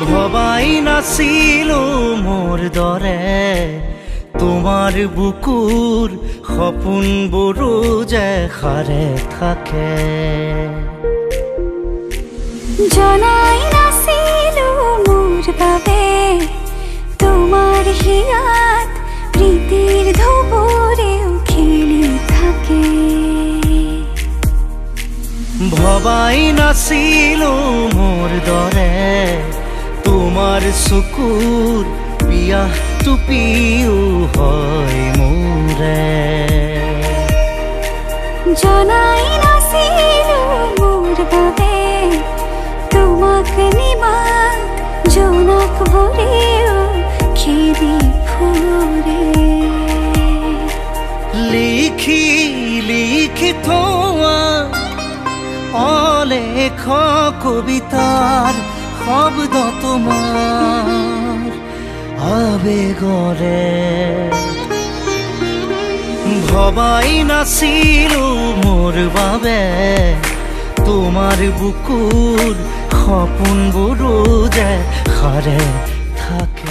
ভবাই নাছিলো মোৰ দৰে তোমাৰ বুকুৰ সপোনবোৰো যে সাৰে থাকে। জনাই নাছিলো মোৰ বাবে তোমাৰ হিয়াত প্ৰীতিৰ ধুবুৰেও খেলি থাকে। ভবাই নাছিলো মোৰ দৰে তোমাৰ চকুৰ পিয়াহ টুপিও হয় মোৰে। জনাই নাছিলো মোৰ বাবে তোমাক নিমাত জোনাক ভৰেও খেদি ফুৰে। লিখি লিখি থোৱা অলেখ কবিতাৰ শব্দ তোমাৰ আবেগৰে। ভবাই নাছিলো মোৰ বাবে তোমাৰ বুকুৰ সপোনবোৰো যে সাৰে থাকে।